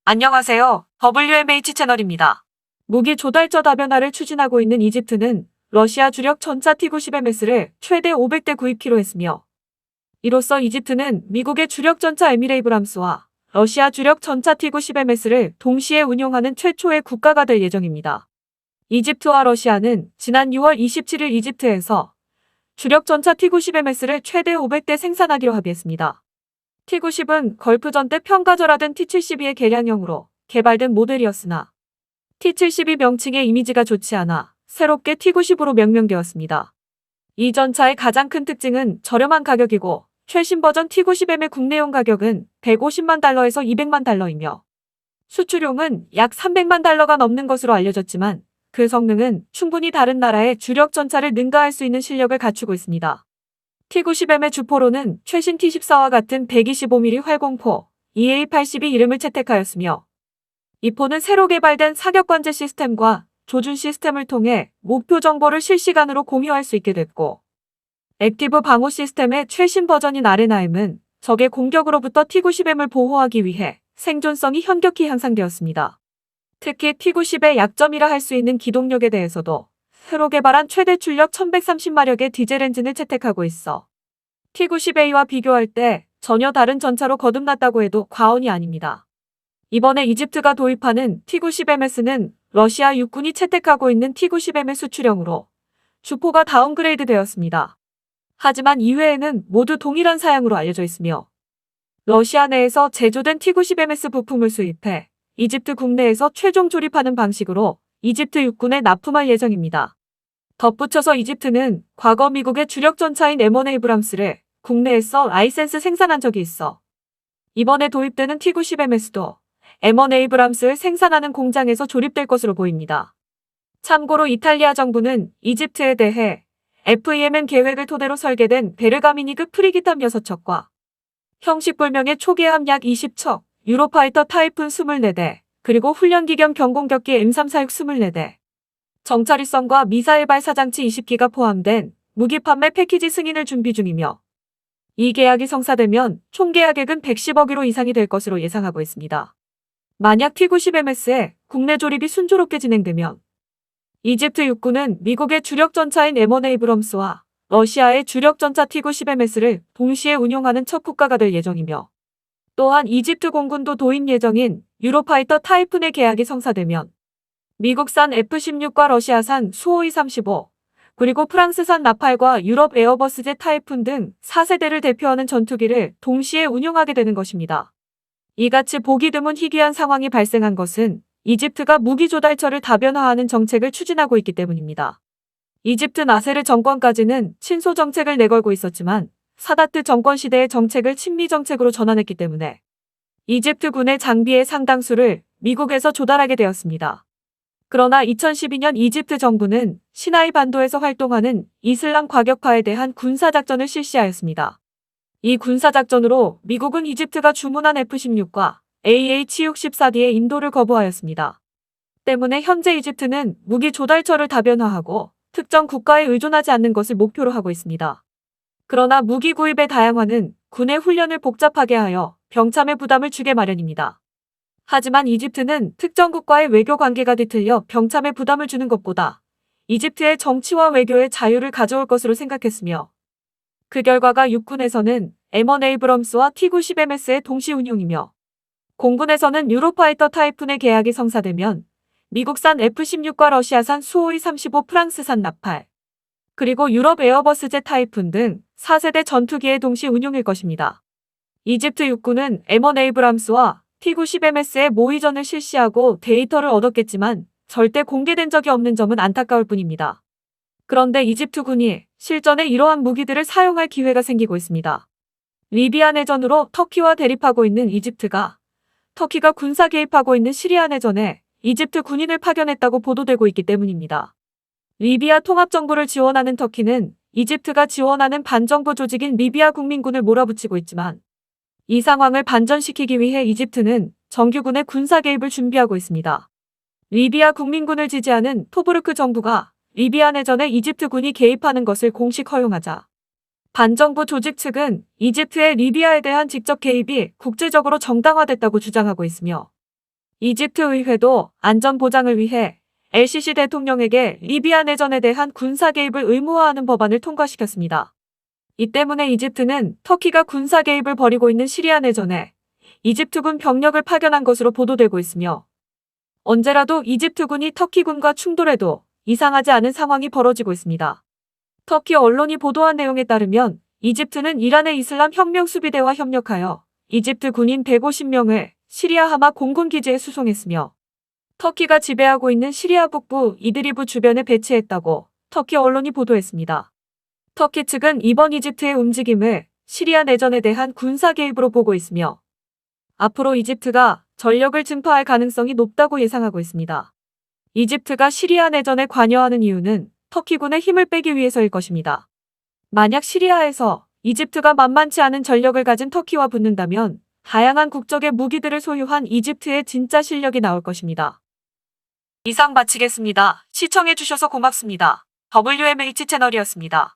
안녕하세요. WMH 채널입니다. 무기 조달처 다변화를 추진하고 있는 이집트는 러시아 주력 전차 T-90MS를 최대 500대 구입키로 했으며, 이로써 이집트는 미국의 주력 전차 에미레이브람스와 러시아 주력 전차 T-90MS를 동시에 운용하는 최초의 국가가 될 예정입니다. 이집트와 러시아는 지난 6월 27일 이집트에서 주력 전차 T-90MS를 최대 500대 생산하기로 합의했습니다. T-90은 걸프전 때 평가절하된 T-72의 개량형으로 개발된 모델이었으나 T-72 명칭의 이미지가 좋지 않아 새롭게 T-90으로 명명되었습니다. 이 전차의 가장 큰 특징은 저렴한 가격이고, 최신 버전 T-90M의 국내용 가격은 150만 달러에서 200만 달러이며 수출용은 약 300만 달러가 넘는 것으로 알려졌지만, 그 성능은 충분히 다른 나라의 주력 전차를 능가할 수 있는 실력을 갖추고 있습니다. T-90M의 주포로는 최신 T-14와 같은 125mm 활공포 EA-80이 이름을 채택하였으며, 이 포는 새로 개발된 사격관제 시스템과 조준 시스템을 통해 목표 정보를 실시간으로 공유할 수 있게 됐고, 액티브 방호 시스템의 최신 버전인 RNIM은 적의 공격으로부터 T-90M을 보호하기 위해 생존성이 현격히 향상되었습니다. 특히 T-90의 약점이라 할 수 있는 기동력에 대해서도 새로 개발한 최대 출력 1130마력의 디젤 엔진을 채택하고 있어 T-90A와 비교할 때 전혀 다른 전차로 거듭났다고 해도 과언이 아닙니다. 이번에 이집트가 도입하는 T-90MS는 러시아 육군이 채택하고 있는 T-90M의 수출형으로 주포가 다운그레이드 되었습니다. 하지만 이외에는 모두 동일한 사양으로 알려져 있으며, 러시아 내에서 제조된 T-90MS 부품을 수입해 이집트 국내에서 최종 조립하는 방식으로 이집트 육군에 납품할 예정입니다. 덧붙여서 이집트는 과거 미국의 주력 전차인 M1 에이브람스를 국내에서 라이센스 생산한 적이 있어 이번에 도입되는 T-90MS도 M1 에이브람스를 생산하는 공장에서 조립될 것으로 보입니다. 참고로 이탈리아 정부는 이집트에 대해 FEMN 계획을 토대로 설계된 베르가미니급 프리기탑 6척과 형식불명의 초계함 약 20척, 유로파이터 타이푼 24대, 그리고 훈련기 겸 경공격기 M346 24대, 정찰위성과 미사일 발사장치 20기가 포함된 무기 판매 패키지 승인을 준비 중이며, 이 계약이 성사되면 총 계약액은 110억 유로 이상이 될 것으로 예상하고 있습니다. 만약 T-90MS의 국내 조립이 순조롭게 진행되면 이집트 육군은 미국의 주력 전차인 M1 에이브럼스와 러시아의 주력 전차 T-90MS를 동시에 운용하는 첫 국가가 될 예정이며, 또한 이집트 공군도 도입 예정인 유로파이터 타이푼의 계약이 성사되면 미국산 F-16과 러시아산 수-52-35, 그리고 프랑스산 나팔과 유럽 에어버스제 타이푼 등 4세대를 대표하는 전투기를 동시에 운용하게 되는 것입니다. 이같이 보기 드문 희귀한 상황이 발생한 것은 이집트가 무기 조달처를 다변화하는 정책을 추진하고 있기 때문입니다. 이집트 나세르 정권까지는 친소 정책을 내걸고 있었지만 사다트 정권 시대의 정책을 친미 정책으로 전환했기 때문에 이집트 군의 장비의 상당수를 미국에서 조달하게 되었습니다. 그러나 2012년 이집트 정부는 시나이 반도에서 활동하는 이슬람 과격파에 대한 군사작전을 실시하였습니다. 이 군사작전으로 미국은 이집트가 주문한 F-16과 AH-64D의 인도를 거부하였습니다. 때문에 현재 이집트는 무기 조달처를 다변화하고 특정 국가에 의존하지 않는 것을 목표로 하고 있습니다. 그러나 무기 구입의 다양화는 군의 훈련을 복잡하게 하여 병참의 부담을 주게 마련입니다. 하지만 이집트는 특정 국가의 외교 관계가 뒤틀려 병참의 부담을 주는 것보다 이집트의 정치와 외교의 자유를 가져올 것으로 생각했으며, 그 결과가 육군에서는 M1 에이브럼스와 T-90MS의 동시 운용이며, 공군에서는 유로파이터 타이푼의 계약이 성사되면 미국산 F-16과 러시아산 수-52-35 프랑스산 나팔, 그리고 유럽 에어버스제 타이푼 등 4세대 전투기의 동시 운용일 것입니다. 이집트 육군은 M1 에이브람스와 T-90MS의 모의전을 실시하고 데이터를 얻었겠지만 절대 공개된 적이 없는 점은 안타까울 뿐입니다. 그런데 이집트 군이 실전에 이러한 무기들을 사용할 기회가 생기고 있습니다. 리비아 내전으로 터키와 대립하고 있는 이집트가 터키가 군사 개입하고 있는 시리아 내전에 이집트 군인을 파견했다고 보도되고 있기 때문입니다. 리비아 통합정부를 지원하는 터키는 이집트가 지원하는 반정부 조직인 리비아 국민군을 몰아붙이고 있지만, 이 상황을 반전시키기 위해 이집트는 정규군의 군사 개입을 준비하고 있습니다. 리비아 국민군을 지지하는 토브루크 정부가 리비아 내전에 이집트 군이 개입하는 것을 공식 허용하자 반정부 조직 측은 이집트의 리비아에 대한 직접 개입이 국제적으로 정당화됐다고 주장하고 있으며, 이집트 의회도 안전 보장을 위해 LCC 대통령에게 리비아 내전에 대한 군사 개입을 의무화하는 법안을 통과시켰습니다. 이 때문에 이집트는 터키가 군사 개입을 벌이고 있는 시리아 내전에 이집트군 병력을 파견한 것으로 보도되고 있으며 언제라도 이집트군이 터키군과 충돌해도 이상하지 않은 상황이 벌어지고 있습니다. 터키 언론이 보도한 내용에 따르면 이집트는 이란의 이슬람 혁명 수비대와 협력하여 이집트 군인 150명을 시리아 하마 공군기지에 수송했으며 터키가 지배하고 있는 시리아 북부 이드리브 주변에 배치했다고 터키 언론이 보도했습니다. 터키 측은 이번 이집트의 움직임을 시리아 내전에 대한 군사 개입으로 보고 있으며 앞으로 이집트가 전력을 증파할 가능성이 높다고 예상하고 있습니다. 이집트가 시리아 내전에 관여하는 이유는 터키군의 힘을 빼기 위해서일 것입니다. 만약 시리아에서 이집트가 만만치 않은 전력을 가진 터키와 붙는다면 다양한 국적의 무기들을 소유한 이집트의 진짜 실력이 나올 것입니다. 이상 마치겠습니다. 시청해주셔서 고맙습니다. WMH 채널이었습니다.